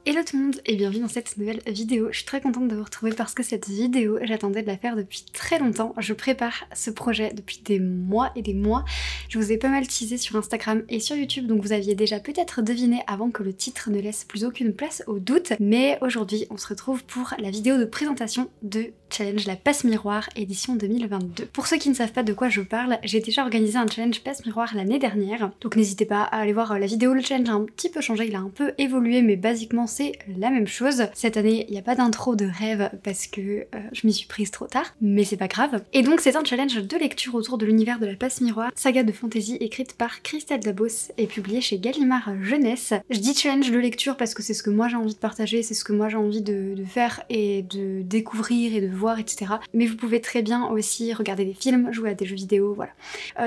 Hello tout le monde et bienvenue dans cette nouvelle vidéo. Je suis très contente de vous retrouver parce que cette vidéo, j'attendais de la faire depuis très longtemps. Je prépare ce projet depuis des mois et des mois. Je vous ai pas mal teasé sur Instagram et sur YouTube, donc vous aviez déjà peut-être deviné avant que le titre ne laisse plus aucune place au doute. Mais aujourd'hui, on se retrouve pour la vidéo de présentation de challenge La Passe Miroir édition 2022. Pour ceux qui ne savent pas de quoi je parle, j'ai déjà organisé un challenge Passe Miroir l'année dernière, donc n'hésitez pas à aller voir la vidéo. Le challenge a un petit peu changé, il a un peu évolué, mais basiquement c'est la même chose. Cette année, il n'y a pas d'intro de rêve parce que je m'y suis prise trop tard, mais c'est pas grave. Et donc c'est un challenge de lecture autour de l'univers de La Passe Miroir, saga de fantasy écrite par Christelle Dabos et publiée chez Gallimard Jeunesse. Je dis challenge de lecture parce que c'est ce que moi j'ai envie de partager, c'est ce que moi j'ai envie de faire et de découvrir et de voir, etc. Mais vous pouvez très bien aussi regarder des films, jouer à des jeux vidéo, voilà.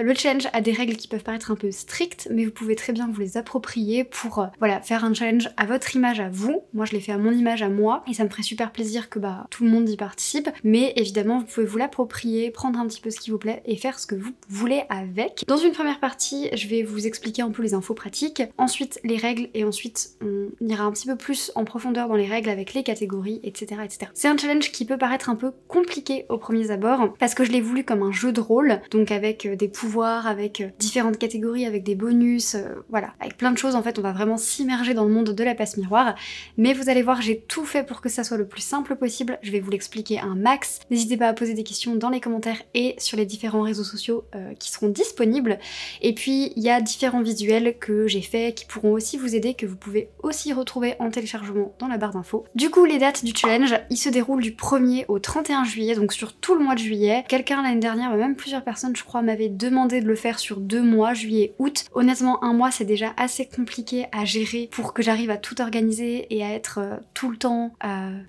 Le challenge a des règles qui peuvent paraître un peu strictes, mais vous pouvez très bien vous les approprier pour voilà, faire un challenge à votre image à vous. Moi je l'ai fait à mon image à moi et ça me ferait super plaisir que tout le monde y participe, mais évidemment vous pouvez vous l'approprier, prendre un petit peu ce qui vous plaît et faire ce que vous voulez avec. Dans une première partie, je vais vous expliquer un peu les infos pratiques, ensuite les règles et ensuite on ira un petit peu plus en profondeur dans les règles avec les catégories, etc. etc. C'est un challenge qui peut paraître un peu compliqué au premier abord parce que je l'ai voulu comme un jeu de rôle, donc avec des pouvoirs, avec différentes catégories, avec des bonus, voilà, avec plein de choses. En fait on va vraiment s'immerger dans le monde de La Passe Miroir, mais vous allez voir, j'ai tout fait pour que ça soit le plus simple possible. Je vais vous l'expliquer un max. N'hésitez pas à poser des questions dans les commentaires et sur les différents réseaux sociaux qui seront disponibles. Et puis il y a différents visuels que j'ai faits qui pourront aussi vous aider, que vous pouvez aussi retrouver en téléchargement dans la barre d'infos. Du coup les dates du challenge, il se déroule du 1er au 31 juillet, donc sur tout le mois de juillet. Quelqu'un l'année dernière, même plusieurs personnes je crois, m'avaient demandé de le faire sur 2 mois, juillet, août. Honnêtement un mois c'est déjà assez compliqué à gérer pour que j'arrive à tout organiser et à être tout le temps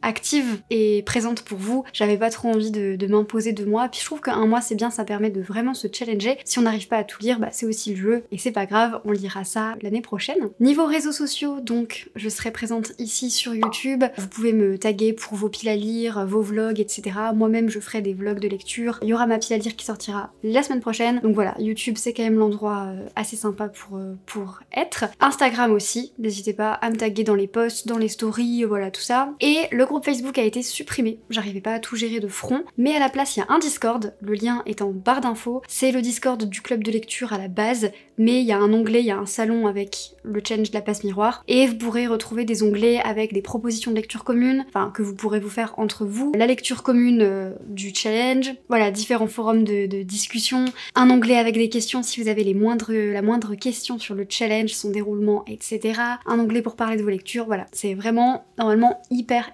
active et présente pour vous. J'avais pas trop envie de m'imposer 2 mois, puis je trouve qu'un mois c'est bien, ça permet de vraiment se challenger. Si on n'arrive pas à tout lire, c'est aussi le jeu et c'est pas grave, on lira ça l'année prochaine. Niveau réseaux sociaux, donc je serai présente ici sur YouTube, vous pouvez me taguer pour vos piles à lire, vos vlogs, etc. Moi-même je ferai des vlogs de lecture, il y aura ma pile à lire qui sortira la semaine prochaine, donc voilà, YouTube c'est quand même l'endroit assez sympa pour être. Instagram aussi, n'hésitez pas à me taguer dans les posts, dans les stories, voilà tout ça. Et le groupe Facebook a été supprimé, j'arrivais pas à tout gérer de front, mais à la place il y a un Discord, le lien est en barre d'infos, c'est le Discord du club de lecture à la base, mais il y a un onglet, il y a un salon avec le challenge de La Passe Miroir, et vous pourrez retrouver des onglets avec des propositions de lecture commune, enfin que vous pourrez vous faire entre vous, la lecture commune du challenge, voilà, différents forums de discussion, un onglet avec des questions si vous avez la moindre question sur le challenge, son déroulement, etc. Un onglet pour parler de vos lectures, voilà, c'est vraiment normalement hyper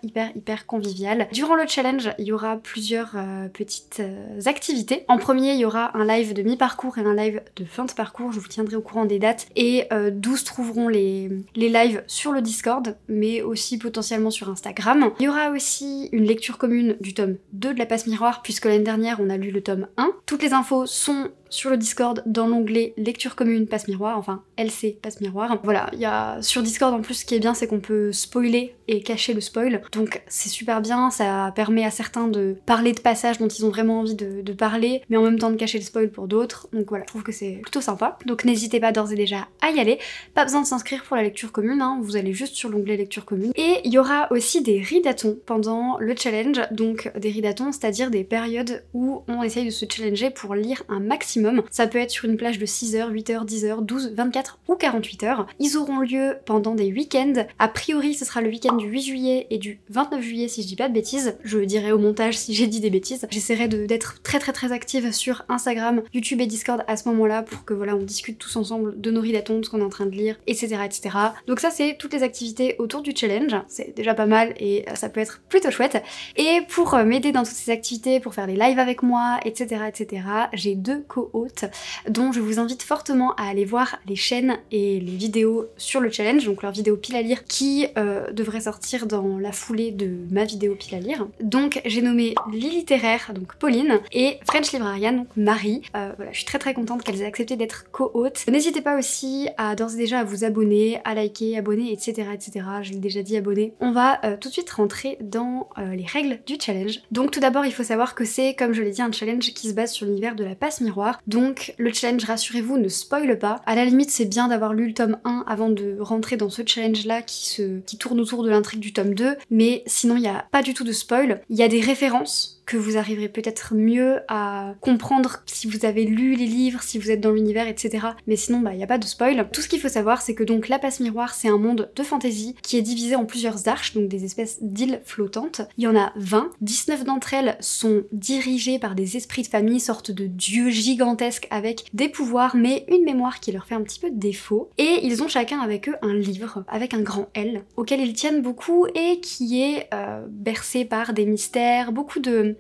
convivial. Durant le challenge, il y aura plusieurs petites activités. En premier, il y aura un live de mi-parcours et un live de fin de parcours, je vous tiendrai au courant des dates, et 12 trouveront les lives sur le Discord, mais aussi potentiellement sur Instagram. Il y aura aussi une lecture commune du tome 2 de La Passe Miroir, puisque l'année dernière on a lu le tome 1. Toutes les infos sont sur le Discord dans l'onglet lecture commune Passe Miroir, enfin LC Passe Miroir. Voilà, il y a sur Discord en plus ce qui est bien c'est qu'on peut spoiler et cacher le spoil, donc c'est super bien, ça permet à certains de parler de passages dont ils ont vraiment envie de parler, mais en même temps de cacher le spoil pour d'autres, donc voilà, je trouve que c'est plutôt sympa. Donc n'hésitez pas d'ores et déjà à y aller, pas besoin de s'inscrire pour la lecture commune, hein, vous allez juste sur l'onglet lecture commune. Et il y aura aussi des readathons pendant le challenge, donc des readathons, c'est-à-dire des périodes où on essaye de se challenger pour lire un maximum. Ça peut être sur une plage de 6 heures, 8 heures, 10 heures, 12, 24 ou 48 heures. Ils auront lieu pendant des week-ends. A priori, ce sera le week-end du 8 juillet et du 29 juillet si je dis pas de bêtises. Je dirai au montage si j'ai dit des bêtises. J'essaierai d'être très active sur Instagram, YouTube et Discord à ce moment-là pour que voilà, on discute tous ensemble de nos readathons, de ce qu'on est en train de lire, etc. etc. Donc ça, c'est toutes les activités autour du challenge. C'est déjà pas mal et ça peut être plutôt chouette. Et pour m'aider dans toutes ces activités, pour faire les lives avec moi, etc. etc., j'ai 2 co-hôtes dont je vous invite fortement à aller voir les chaînes et les vidéos sur le challenge, donc leur vidéo pile à lire qui devrait sortir dans la foulée de ma vidéo pile à lire. Donc j'ai nommé Lit Littéraire, donc Pauline, et French Librarian, donc Marie. Voilà, je suis très contente qu'elles aient accepté d'être co-hôtes. N'hésitez pas aussi à d'ores et déjà à vous abonner, à liker, abonner, etc. etc. Je l'ai déjà dit, abonner. On va tout de suite rentrer dans les règles du challenge. Donc tout d'abord il faut savoir que c'est, comme je l'ai dit, un challenge qui se base sur l'univers de La Passe Miroir. l'histoire. Donc le challenge, rassurez-vous, ne spoile pas. À la limite, c'est bien d'avoir lu le tome 1 avant de rentrer dans ce challenge-là qui tourne autour de l'intrigue du tome 2, mais sinon il n'y a pas du tout de spoil. Il y a des références que vous arriverez peut-être mieux à comprendre si vous avez lu les livres, si vous êtes dans l'univers, etc. Mais sinon, il n'y a pas de spoil. Tout ce qu'il faut savoir, c'est que donc la passe miroir, c'est un monde de fantasy qui est divisé en plusieurs arches, donc des espèces d'îles flottantes. Il y en a 20. 19 d'entre elles sont dirigées par des esprits de famille, sortes de dieux gigantesques avec des pouvoirs, mais une mémoire qui leur fait un petit peu défaut. Et ils ont chacun avec eux un livre, avec un grand L, auquel ils tiennent beaucoup et qui est bercé par des mystères, beaucoup de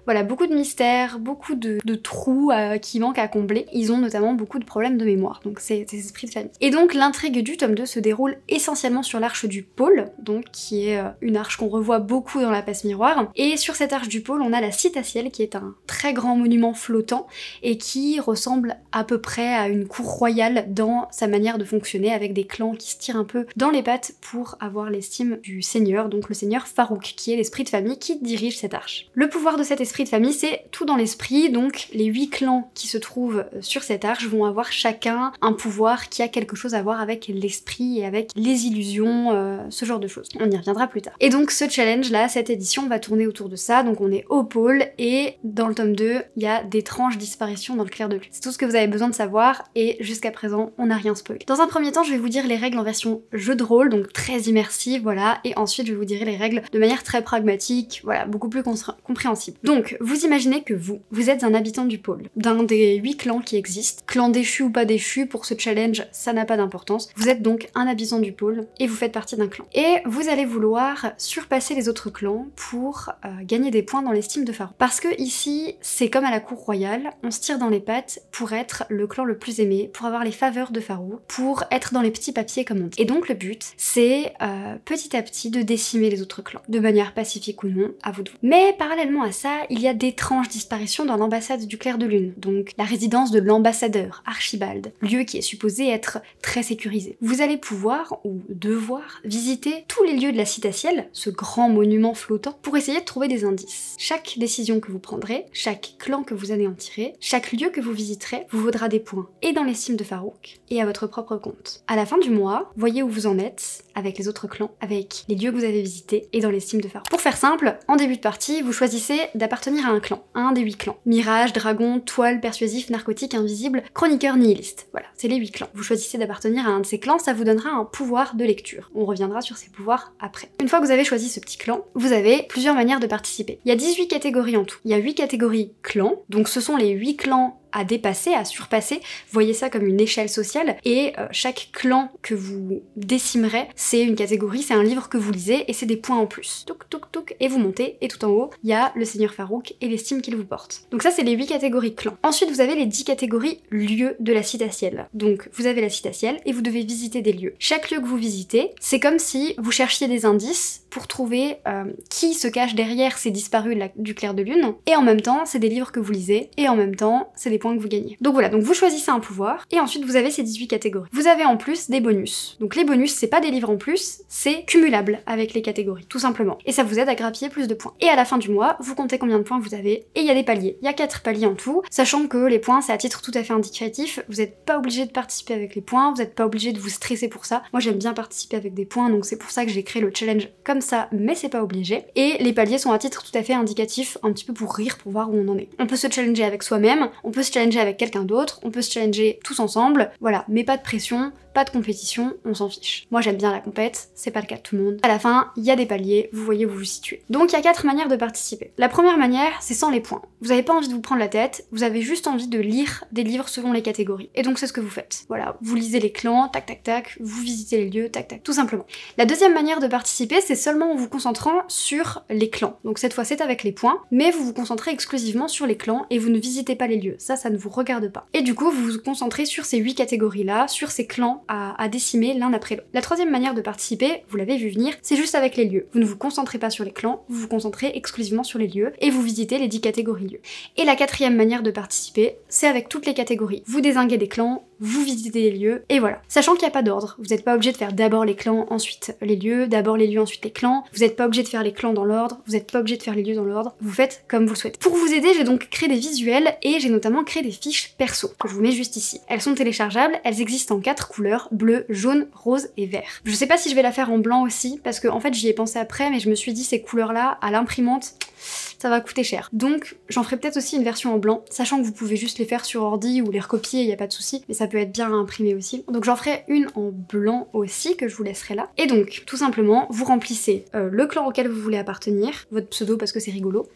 mystères, beaucoup de trous qui manquent à combler. Ils ont notamment beaucoup de problèmes de mémoire, donc c'est des esprits de famille. Et donc l'intrigue du tome 2 se déroule essentiellement sur l'arche du pôle, donc qui est une arche qu'on revoit beaucoup dans la passe miroir. Et sur cette arche du pôle, on a la Citatielle, qui est un très grand monument flottant et qui ressemble à peu près à une cour royale dans sa manière de fonctionner, avec des clans qui se tirent un peu dans les pattes pour avoir l'estime du seigneur, donc le seigneur Farouk, qui est l'esprit de famille qui dirige cette arche. Le pouvoir de cet esprit de famille, c'est tout dans l'esprit, donc les 8 clans qui se trouvent sur cette arche vont avoir chacun un pouvoir qui a quelque chose à voir avec l'esprit et avec les illusions, ce genre de choses. On y reviendra plus tard. Et donc ce challenge là, cette édition va tourner autour de ça, donc on est au pôle et dans le tome 2, il y a d'étranges disparitions dans le clair de lune. C'est tout ce que vous avez besoin de savoir et jusqu'à présent, on n'a rien spoilé. Dans un premier temps, je vais vous dire les règles en version jeu de rôle, donc très immersive, voilà, et ensuite je vous dirai les règles de manière très pragmatique, voilà, beaucoup plus compréhensible. Donc, vous imaginez que vous êtes un habitant du pôle, d'un des 8 clans qui existent, clan déchu ou pas déchu, pour ce challenge, ça n'a pas d'importance. Vous êtes donc un habitant du pôle et vous faites partie d'un clan. Et vous allez vouloir surpasser les autres clans pour gagner des points dans l'estime de Farouk. Parce que ici, c'est comme à la cour royale, on se tire dans les pattes pour être le clan le plus aimé, pour avoir les faveurs de Farouk, pour être dans les petits papiers comme on dit. Et donc le but, c'est petit à petit de décimer les autres clans, de manière pacifique ou non, à vous de vous. Mais parallèlement à ça, il y a d'étranges disparitions dans l'ambassade du clair de lune, donc la résidence de l'ambassadeur, Archibald, lieu qui est supposé être très sécurisé. Vous allez pouvoir, ou devoir, visiter tous les lieux de la Citatielle, ce grand monument flottant, pour essayer de trouver des indices. Chaque décision que vous prendrez, chaque clan que vous anéantirez, chaque lieu que vous visiterez, vous vaudra des points, et dans l'estime de Farouk, et à votre propre compte. À la fin du mois, voyez où vous en êtes, avec les autres clans, avec les lieux que vous avez visités, et dans l'estime de Farouk. Pour faire simple, en début de partie, vous choisissez d'appartenir à un clan, un des 8 clans. Mirage, dragon, toile, persuasif, narcotique, invisible, chroniqueur, nihiliste. Voilà, c'est les 8 clans. Vous choisissez d'appartenir à un de ces clans, ça vous donnera un pouvoir de lecture. On reviendra sur ces pouvoirs après. Une fois que vous avez choisi ce petit clan, vous avez plusieurs manières de participer. Il y a 18 catégories en tout. Il y a 8 catégories clans, donc ce sont les 8 clans à dépasser, à surpasser. Voyez ça comme une échelle sociale, et chaque clan que vous décimerez, c'est une catégorie, c'est un livre que vous lisez, et c'est des points en plus. Touk touk touk, et vous montez, et tout en haut, il y a le seigneur Farouk et l'estime qu'il vous porte. Donc ça, c'est les 8 catégories clans. Ensuite, vous avez les 10 catégories lieux de la Citatielle. Donc vous avez la Citatielle, et vous devez visiter des lieux. Chaque lieu que vous visitez, c'est comme si vous cherchiez des indices pour trouver qui se cache derrière ces disparus du clair de lune, et en même temps, c'est des livres que vous lisez, et en même temps, c'est des points que vous gagnez. Donc voilà, donc vous choisissez un pouvoir, et ensuite vous avez ces 18 catégories. Vous avez en plus des bonus. Donc les bonus, c'est pas des livres en plus, c'est cumulable avec les catégories, tout simplement. Et ça vous aide à grappiller plus de points. Et à la fin du mois, vous comptez combien de points vous avez, et il y a des paliers. Il y a 4 paliers en tout, sachant que les points, c'est à titre tout à fait indicatif, vous n'êtes pas obligé de participer avec les points, vous n'êtes pas obligé de vous stresser pour ça. Moi j'aime bien participer avec des points, donc c'est pour ça que j'ai créé le challenge comme ça, mais c'est pas obligé. Et les paliers sont à titre tout à fait indicatif, un petit peu pour rire, pour voir où on en est. On peut se challenger avec soi-même, on peut se challenger avec quelqu'un d'autre, on peut se challenger tous ensemble, voilà, mais pas de pression, pas de compétition, on s'en fiche. Moi j'aime bien la compète, c'est pas le cas de tout le monde. À la fin, il y a des paliers, vous voyez où vous vous situez. Donc il y a 4 manières de participer. La première manière, c'est sans les points. Vous avez pas envie de vous prendre la tête, vous avez juste envie de lire des livres selon les catégories. Et donc c'est ce que vous faites. Voilà, vous lisez les clans, tac tac tac, vous visitez les lieux, tac tac, tout simplement. La deuxième manière de participer, c'est seulement en vous concentrant sur les clans. Donc cette fois c'est avec les points, mais vous vous concentrez exclusivement sur les clans et vous ne visitez pas les lieux. Ça ne vous regarde pas. Et du coup, vous vous concentrez sur ces 8 catégories-là, sur ces clans à décimer l'un après l'autre. La troisième manière de participer, vous l'avez vu venir, c'est juste avec les lieux. Vous ne vous concentrez pas sur les clans, vous vous concentrez exclusivement sur les lieux et vous visitez les 10 catégories lieux. Et la quatrième manière de participer, c'est avec toutes les catégories. Vous dézinguez des clans vous visitez les lieux, et voilà. Sachant qu'il n'y a pas d'ordre, vous n'êtes pas obligé de faire d'abord les clans, ensuite les lieux, d'abord les lieux, ensuite les clans, vous n'êtes pas obligé de faire les clans dans l'ordre, vous n'êtes pas obligé de faire les lieux dans l'ordre, vous faites comme vous le souhaitez. Pour vous aider, j'ai donc créé des visuels, et j'ai notamment créé des fiches perso, que je vous mets juste ici. Elles sont téléchargeables, elles existent en 4 couleurs, bleu, jaune, rose et vert. Je sais pas si je vais la faire en blanc aussi, parce que en fait j'y ai pensé après, mais je me suis dit ces couleurs-là, à l'imprimante, ça va coûter cher. Donc j'en ferai peut-être aussi une version en blanc, sachant que vous pouvez juste les faire sur ordi ou les recopier, y a pas de souci, mais ça peut être bien à imprimer aussi. Donc j'en ferai une en blanc aussi, que je vous laisserai là. Et donc, tout simplement, vous remplissez le clan auquel vous voulez appartenir, votre pseudo parce que c'est rigolo,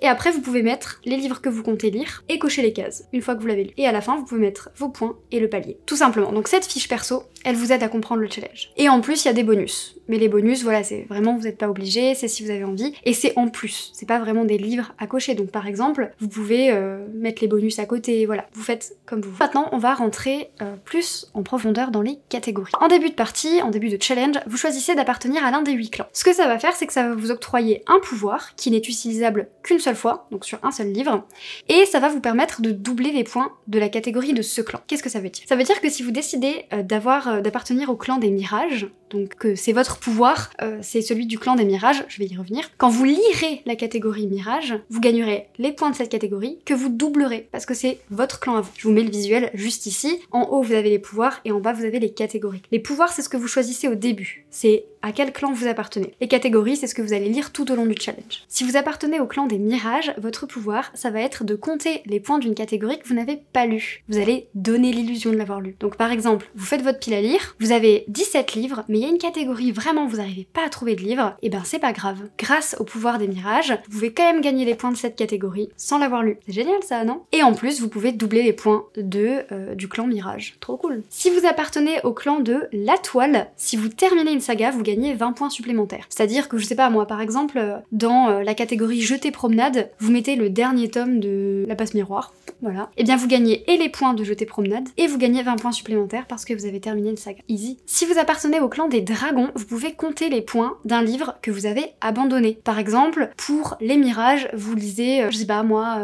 et après vous pouvez mettre les livres que vous comptez lire et cocher les cases, une fois que vous l'avez lu. Et à la fin, vous pouvez mettre vos points et le palier. Tout simplement. Donc cette fiche perso, elle vous aide à comprendre le challenge. Et en plus, il y a des bonus. Mais les bonus, voilà, c'est vraiment, vous n'êtes pas obligé, c'est si vous avez envie, et c'est en plus, c'est pas vraiment des livres à cocher. Donc par exemple, vous pouvez mettre les bonus à côté, voilà, vous faites comme vous. Maintenant, on va rentrer plus en profondeur dans les catégories. En début de partie, en début de challenge, vous choisissez d'appartenir à l'un des 8 clans. Ce que ça va faire, c'est que ça va vous octroyer un pouvoir qui n'est utilisable qu'une seule fois, donc sur un seul livre, et ça va vous permettre de doubler les points de la catégorie de ce clan. Qu'est-ce que ça veut dire? Ça veut dire que si vous décidez d'appartenir au clan des mirages, donc que c'est votre pouvoir, c'est celui du clan des mirages, je vais y revenir. Quand vous lirez la catégorie mirage, vous gagnerez les points de cette catégorie que vous doublerez, parce que c'est votre clan à vous. Je vous mets le visuel juste ici. En haut, vous avez les pouvoirs et en bas, vous avez les catégories. Les pouvoirs, c'est ce que vous choisissez au début. C'est à quel clan vous appartenez. Les catégories, c'est ce que vous allez lire tout au long du challenge. Si vous appartenez au clan des mirages, votre pouvoir, ça va être de compter les points d'une catégorie que vous n'avez pas lue. Vous allez donner l'illusion de l'avoir lu. Donc par exemple, vous faites votre pile à lire, vous avez 17 livres, mais il y a une catégorie vraiment vous n'arrivez pas à trouver de livre, et ben c'est pas grave. Grâce au pouvoir des mirages, vous pouvez quand même gagner les points de cette catégorie sans l'avoir lu. C'est génial ça, non? Et en plus, vous pouvez doubler les points du clan mirage. Trop cool. Si vous appartenez au clan de la toile, si vous terminez une saga, vous gagnez 20 points supplémentaires. C'est-à-dire que, je sais pas moi, par exemple, dans la catégorie jeter promenade, vous mettez le dernier tome de la passe miroir, voilà. Et bien vous gagnez et les points de jeter promenade, et vous gagnez 20 points supplémentaires parce que vous avez terminé une saga. Easy. Si vous appartenez au clan des dragons, vous pouvez compter les points d'un livre que vous avez abandonné. Par exemple, pour les mirages, vous lisez, je sais pas moi,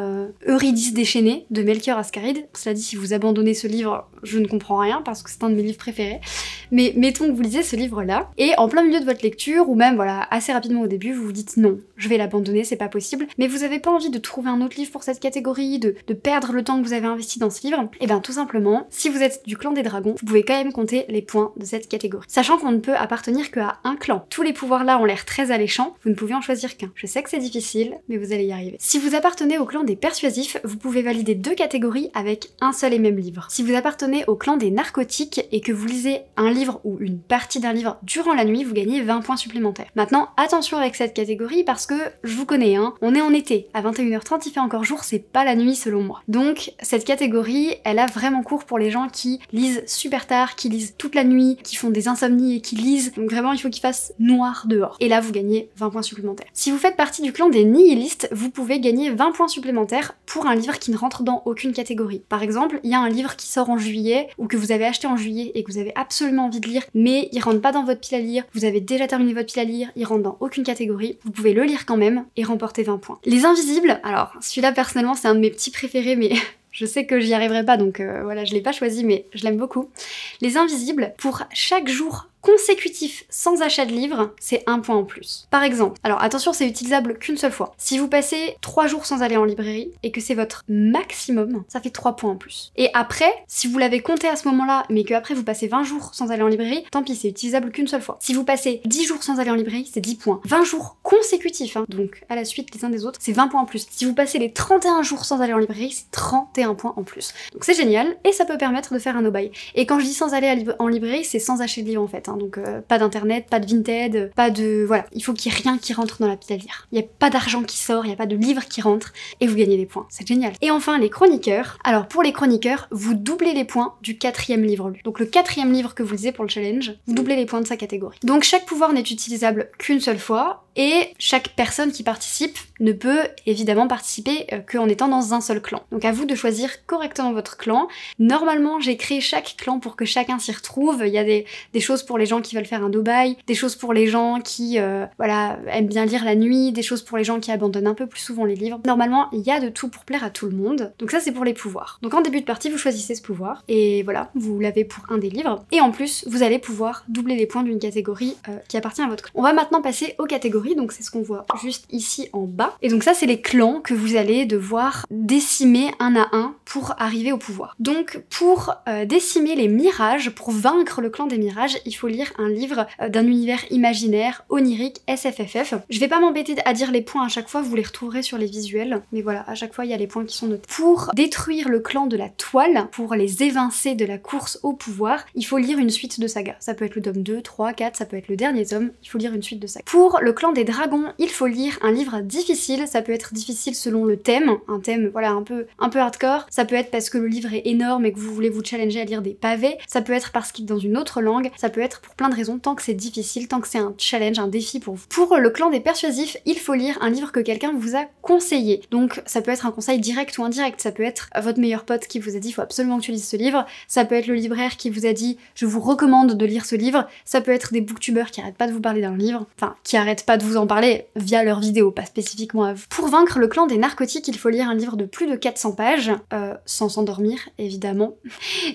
Eurydice déchaînée de Melchior Ascaride. Cela dit, si vous abandonnez ce livre, je ne comprends rien parce que c'est un de mes livres préférés. Mais mettons que vous lisez ce livre-là, et en plein milieu de votre lecture, ou même voilà, assez rapidement au début, vous vous dites non, je vais l'abandonner, c'est pas possible, mais vous avez pas envie de trouver un autre livre pour cette catégorie, de perdre le temps que vous avez investi dans ce livre, et bien tout simplement, si vous êtes du clan des dragons, vous pouvez quand même compter les points de cette catégorie. Sachant qu'on ne peut appartenir qu'à un clan. Tous les pouvoirs là ont l'air très alléchants, vous ne pouvez en choisir qu'un. Je sais que c'est difficile, mais vous allez y arriver. Si vous appartenez au clan des persuasifs, vous pouvez valider 2 catégories avec un seul et même livre. Si vous appartenez au clan des narcotiques et que vous lisez un livre ou une partie d'un livre durant la nuit, vous gagnez 20 points supplémentaires. Maintenant, attention avec cette catégorie parce que, je vous connais, hein, on est en été, à 21h30 il fait encore jour, c'est pas la nuit selon moi. Donc cette catégorie, elle a vraiment cours pour les gens qui lisent super tard, qui lisent toute la nuit, qui font des insomnies et qui lisent, donc vraiment il faut qu'il fasse noir dehors. Et là vous gagnez 20 points supplémentaires. Si vous faites partie du clan des nihilistes, vous pouvez gagner 20 points supplémentaires pour un livre qui ne rentre dans aucune catégorie. Par exemple, il y a un livre qui sort en juillet ou que vous avez acheté en juillet et que vous avez absolument envie de lire, mais il rentre pas dans votre pile à lire, vous avez déjà terminé votre pile à lire, il rentre dans aucune catégorie, vous pouvez le lire quand même et remporter 20 points. Les invisibles, alors celui-là personnellement c'est un de mes petits préférés, mais je sais que j'y arriverai pas, donc voilà, je l'ai pas choisi, mais je l'aime beaucoup. Les invisibles, pour chaque jour consécutif sans achat de livre, c'est 1 point en plus. Par exemple, alors attention, c'est utilisable qu'une seule fois. Si vous passez 3 jours sans aller en librairie et que c'est votre maximum, ça fait 3 points en plus. Et après, si vous l'avez compté à ce moment-là, mais que après vous passez 20 jours sans aller en librairie, tant pis, c'est utilisable qu'une seule fois. Si vous passez 10 jours sans aller en librairie, c'est 10 points. 20 jours consécutifs, hein, donc à la suite les uns des autres, c'est 20 points en plus. Si vous passez les 31 jours sans aller en librairie, c'est 31 points en plus. Donc c'est génial, et ça peut permettre de faire un no-buy. Et quand je dis sans aller en librairie, c'est sans acheter de livre en fait, hein. Donc pas d'internet, pas de Vinted, pas de... Voilà, il faut qu'il y ait rien qui rentre dans la pile à lire. Il n'y a pas d'argent qui sort, il n'y a pas de livre qui rentre, et vous gagnez des points. C'est génial. Et enfin, les chroniqueurs. Alors pour les chroniqueurs, vous doublez les points du 4e livre lu. Donc le 4e livre que vous lisez pour le challenge, vous doublez les points de sa catégorie. Donc chaque pouvoir n'est utilisable qu'une seule fois, et chaque personne qui participe ne peut évidemment participer qu'en étant dans un seul clan. Donc à vous de choisir correctement votre clan. Normalement j'ai créé chaque clan pour que chacun s'y retrouve. Il y a des choses pour les gens qui veulent faire un dobaï, des choses pour les gens qui voilà, aiment bien lire la nuit, des choses pour les gens qui abandonnent un peu plus souvent les livres. Normalement il y a de tout pour plaire à tout le monde. Donc ça c'est pour les pouvoirs. Donc en début de partie vous choisissez ce pouvoir et voilà, vous l'avez pour un des livres. Et en plus vous allez pouvoir doubler les points d'une catégorie qui appartient à votre clan. On va maintenant passer aux catégories, donc c'est ce qu'on voit juste ici en bas. Et donc ça c'est les clans que vous allez devoir décimer un à un pour arriver au pouvoir. Donc pour décimer les mirages, pour vaincre le clan des mirages, il faut lire un livre d'un univers imaginaire, onirique, SFFF. Je vais pas m'embêter à dire les points à chaque fois, vous les retrouverez sur les visuels, mais voilà, à chaque fois il y a les points qui sont notés. Pour détruire le clan de la toile, pour les évincer de la course au pouvoir, il faut lire une suite de sagas. Ça peut être le tome 2, 3, 4, ça peut être le dernier tome, il faut lire une suite de sagas. Pour le clan des dragons, il faut lire un livre difficile, ça peut être difficile selon le thème, un thème voilà un peu hardcore, ça peut être parce que le livre est énorme et que vous voulez vous challenger à lire des pavés, ça peut être parce qu'il est dans une autre langue, ça peut être pour plein de raisons, tant que c'est difficile, tant que c'est un challenge, un défi pour vous. Pour le clan des persuasifs, il faut lire un livre que quelqu'un vous a conseillé. Donc ça peut être un conseil direct ou indirect, ça peut être votre meilleur pote qui vous a dit faut absolument que tu lises ce livre, ça peut être le libraire qui vous a dit je vous recommande de lire ce livre, ça peut être des booktubeurs qui arrêtent pas de vous parler d'un livre, enfin qui arrêtent pas de vous en parler via leurs vidéos, pas spécifiquement à vous. Pour vaincre le clan des narcotiques, il faut lire un livre de plus de 400 pages, sans s'endormir évidemment.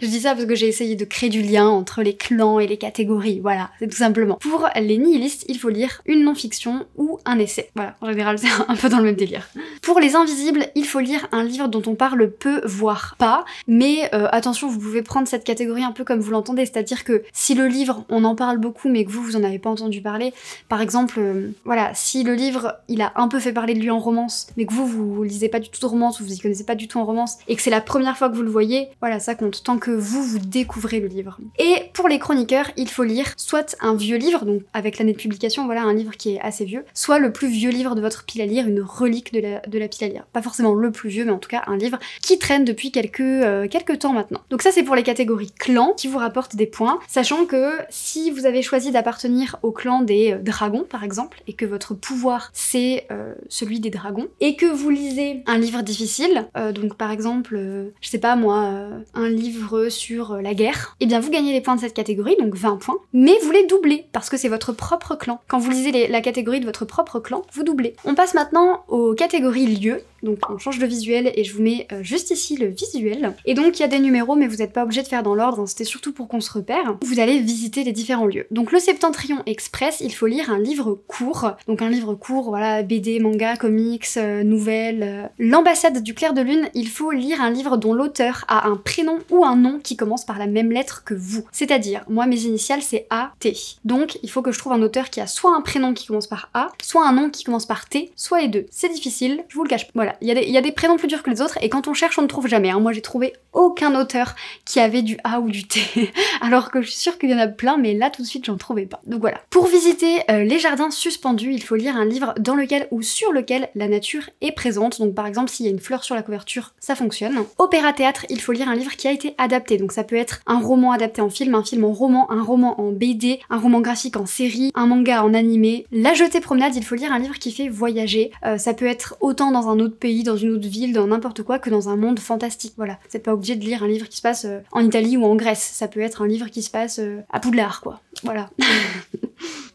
Je dis ça parce que j'ai essayé de créer du lien entre les clans et les catégories, voilà, c'est tout simplement. Pour les nihilistes, il faut lire une non-fiction ou un essai. Voilà, en général c'est un peu dans le même délire. Pour les invisibles, il faut lire un livre dont on parle peu, voire pas, mais attention, vous pouvez prendre cette catégorie un peu comme vous l'entendez, c'est-à-dire que si le livre, on en parle beaucoup mais que vous en avez pas entendu parler, par exemple, voilà, si le livre, il a un peu fait parler de lui en romance, mais que vous lisez pas du tout de romance, ou vous y connaissez pas du tout en romance, et que c'est la première fois que vous le voyez, voilà, ça compte, tant que vous découvrez le livre. Et pour les chroniqueurs, il faut lire soit un vieux livre, donc avec l'année de publication, voilà, un livre qui est assez vieux, soit le plus vieux livre de votre pile à lire, une relique de la pile à lire. Pas forcément le plus vieux, mais en tout cas un livre qui traîne depuis quelques temps maintenant. Donc ça c'est pour les catégories clans, qui vous rapportent des points, sachant que si vous avez choisi d'appartenir au clan des dragons, par exemple, et que votre pouvoir c'est celui des dragons, et que vous lisez un livre difficile, donc par exemple, je sais pas moi, un livre sur la guerre, et bien vous gagnez les points de cette catégorie, donc 20 points, mais vous les doublez, parce que c'est votre propre clan. Quand vous lisez la catégorie de votre propre clan, vous doublez. On passe maintenant aux catégories lieux, donc on change de visuel et je vous mets juste ici le visuel. Et donc il y a des numéros mais vous n'êtes pas obligé de faire dans l'ordre, hein, c'était surtout pour qu'on se repère. Vous allez visiter les différents lieux. Donc le Septentrion Express, il faut lire un livre court. Donc un livre court, voilà, BD, manga, comics, nouvelles. L'ambassade du clair de lune, il faut lire un livre dont l'auteur a un prénom ou un nom qui commence par la même lettre que vous. C'est-à-dire, moi mes initiales c'est A-T. Donc il faut que je trouve un auteur qui a soit un prénom qui commence par A, soit un nom qui commence par T, soit les deux. C'est difficile, je vous le cache pas. Voilà. Il y a des prénoms plus durs que les autres et quand on cherche on ne trouve jamais. Hein. Moi j'ai trouvé aucun auteur qui avait du A ou du T. Alors que je suis sûre qu'il y en a plein mais là tout de suite j'en trouvais pas. Donc voilà. Pour visiter les jardins suspendus, il faut lire un livre dans lequel ou sur lequel la nature est présente. Donc par exemple s'il y a une fleur sur la couverture, ça fonctionne. Opéra-théâtre, il faut lire un livre qui a été adapté. Donc ça peut être un roman adapté en film, un film en roman, un roman en BD, un roman graphique en série, un manga en animé. La jetée promenade, il faut lire un livre qui fait voyager. Ça peut être autant dans un autre pays, dans une autre ville, dans n'importe quoi, que dans un monde fantastique. Voilà, vous n'êtes pas obligé de lire un livre qui se passe en Italie ou en Grèce, ça peut être un livre qui se passe à Poudlard, quoi. Voilà.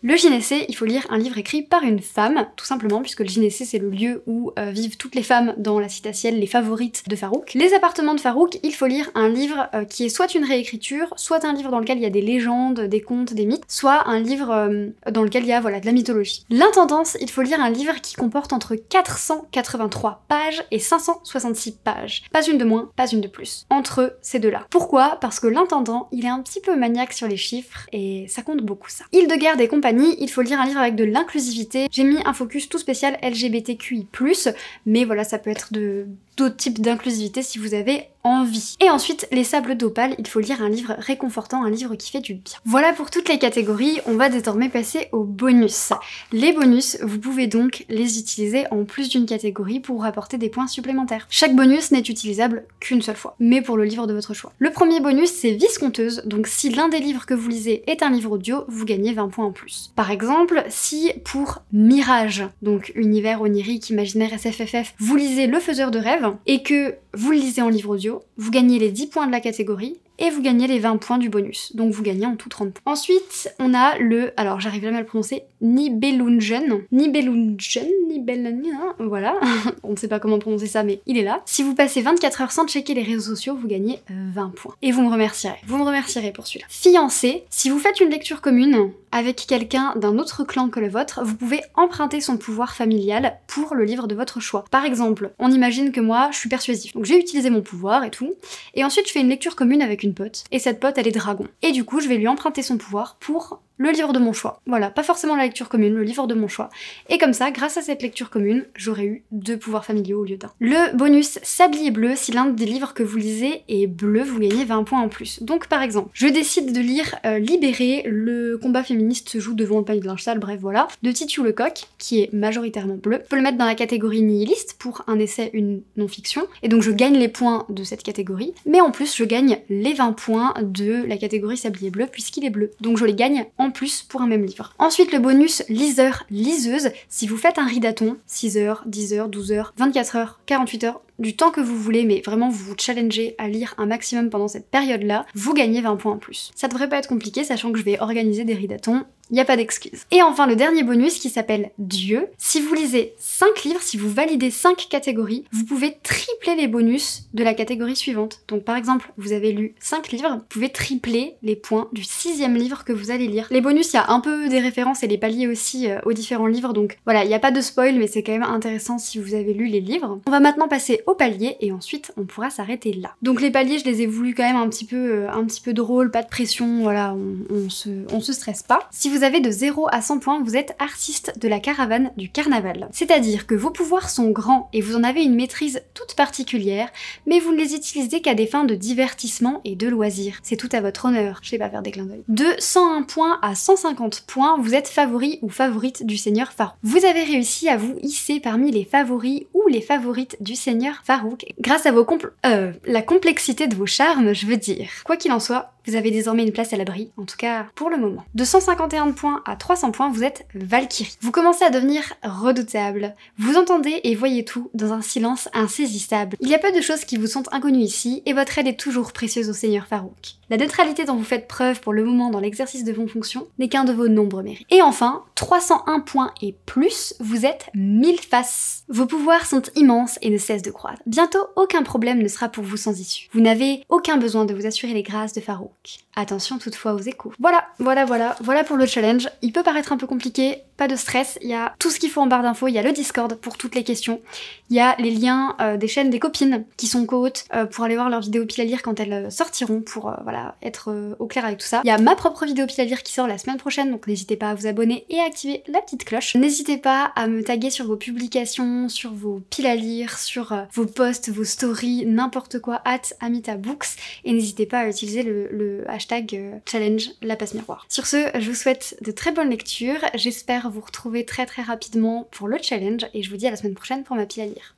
Le gynécée, il faut lire un livre écrit par une femme, tout simplement, puisque le gynécée c'est le lieu où vivent toutes les femmes dans la citatielle, les favorites de Farouk. Les appartements de Farouk, il faut lire un livre qui est soit une réécriture, soit un livre dans lequel il y a des légendes, des contes, des mythes, soit un livre dans lequel il y a voilà, de la mythologie. L'intendance, il faut lire un livre qui comporte entre 483 pages et 566 pages. Pas une de moins, pas une de plus. Entre ces deux-là. Pourquoi? Parce que l'intendant, il est un petit peu maniaque sur les chiffres et ça compte beaucoup ça. Hildegarde et compagnie, il faut lire un livre avec de l'inclusivité. J'ai mis un focus tout spécial LGBTQI+, mais voilà, ça peut être de d'autres types d'inclusivité si vous avez envie. Et ensuite, les sables d'opale, il faut lire un livre réconfortant, un livre qui fait du bien. Voilà pour toutes les catégories, on va désormais passer aux bonus. Les bonus, vous pouvez donc les utiliser en plus d'une catégorie pour rapporter des points supplémentaires. Chaque bonus n'est utilisable qu'une seule fois, mais pour le livre de votre choix. Le premier bonus, c'est visconteuse, donc si l'un des livres que vous lisez est un livre audio, vous gagnez 20 points en plus. Par exemple, si pour Mirage, donc univers onirique, imaginaire, SFFF, vous lisez Le Faiseur de rêves, et que vous le lisez en livre audio, vous gagnez les 10 points de la catégorie, et vous gagnez les 20 points du bonus. Donc vous gagnez en tout 30 points. Ensuite, on a le, alors j'arrive jamais à le prononcer, Nibelungen, voilà, on ne sait pas comment prononcer ça, mais il est là. Si vous passez 24 heures sans checker les réseaux sociaux, vous gagnez 20 points. Et vous me remercierez pour celui-là. Fiancé, si vous faites une lecture commune avec quelqu'un d'un autre clan que le vôtre, vous pouvez emprunter son pouvoir familial pour le livre de votre choix. Par exemple, on imagine que moi, je suis persuasif, donc j'ai utilisé mon pouvoir et tout, et ensuite je fais une lecture commune avec une pote, et cette pote elle est dragon. Et du coup, je vais lui emprunter son pouvoir pour le livre de mon choix. Voilà, pas forcément la lecture commune, le livre de mon choix. Et comme ça, grâce à cette lecture commune, j'aurais eu 2 pouvoirs familiaux au lieu d'un. Le bonus sablier bleu, si l'un des livres que vous lisez est bleu, vous gagnez 20 points en plus. Donc par exemple, je décide de lire Libéré, le combat féministe se joue devant le panier de linge sale, bref voilà, de Titu Lecoq, qui est majoritairement bleu. Je peux le mettre dans la catégorie nihiliste pour un essai, une non-fiction, et donc je gagne les points de cette catégorie, mais en plus je gagne les 20 points de la catégorie sablier bleu puisqu'il est bleu. Donc je les gagne en plus pour un même livre. Ensuite, le bonus liseur-liseuse, si vous faites un ridathon, 6 heures, 10 heures, 12 heures, 24 heures, 48 heures, du temps que vous voulez, mais vraiment vous vous challengez à lire un maximum pendant cette période-là, vous gagnez 20 points en plus. Ça devrait pas être compliqué, sachant que je vais organiser des ridathons, y a pas d'excuse. Et enfin, le dernier bonus qui s'appelle Dieu. Si vous lisez 5 livres, si vous validez 5 catégories, vous pouvez tripler les bonus de la catégorie suivante. Donc par exemple, vous avez lu 5 livres, vous pouvez tripler les points du 6e livre que vous allez lire. Les bonus, il y a un peu des références et les paliers aussi aux différents livres, donc voilà, il n'y a pas de spoil, mais c'est quand même intéressant si vous avez lu les livres. On va maintenant passer aux paliers et ensuite on pourra s'arrêter là. Donc les paliers, je les ai voulu quand même un petit peu drôle, pas de pression, voilà, on se stresse pas. Si vous avez de 0 à 100 points, vous êtes artiste de la caravane du carnaval. C'est-à-dire que vos pouvoirs sont grands et vous en avez une maîtrise toute particulière, mais vous ne les utilisez qu'à des fins de divertissement et de loisirs. C'est tout à votre honneur, je sais pas faire des clins d'œil. De 101 points à 150 points, vous êtes favori ou favorite du seigneur Farouk. Vous avez réussi à vous hisser parmi les favoris ou les favorites du seigneur Farouk grâce à la complexité de vos charmes, je veux dire. Quoi qu'il en soit, vous avez désormais une place à l'abri, en tout cas pour le moment. De 151 points à 300 points, vous êtes Valkyrie. Vous commencez à devenir redoutable. Vous entendez et voyez tout dans un silence insaisissable. Il y a peu de choses qui vous sont inconnues ici, et votre aide est toujours précieuse au seigneur Farouk. La neutralité dont vous faites preuve pour le moment dans l'exercice de vos fonctions n'est qu'un de vos nombreux mérites. Et enfin, 301 points et plus, vous êtes 1000 faces. Vos pouvoirs sont immenses et ne cessent de croître. Bientôt, aucun problème ne sera pour vous sans issue. Vous n'avez aucun besoin de vous assurer les grâces de Farouk. Attention toutefois aux échos. Voilà pour le challenge. Il peut paraître un peu compliqué, pas de stress, il y a tout ce qu'il faut en barre d'infos, il y a le Discord pour toutes les questions, il y a les liens des chaînes des copines qui sont co-hôtes pour aller voir leurs vidéos pile à lire quand elles sortiront pour voilà, être au clair avec tout ça. Il y a ma propre vidéo pile à lire qui sort la semaine prochaine, donc n'hésitez pas à vous abonner et à activer la petite cloche. N'hésitez pas à me taguer sur vos publications, sur vos piles à lire, sur vos posts, vos stories, n'importe quoi, @amitabooks, et n'hésitez pas à utiliser le hashtag challenge la passe miroir. Sur ce, je vous souhaite de très bonnes lectures, j'espère vous retrouver très rapidement pour le challenge et je vous dis à la semaine prochaine pour ma pile à lire.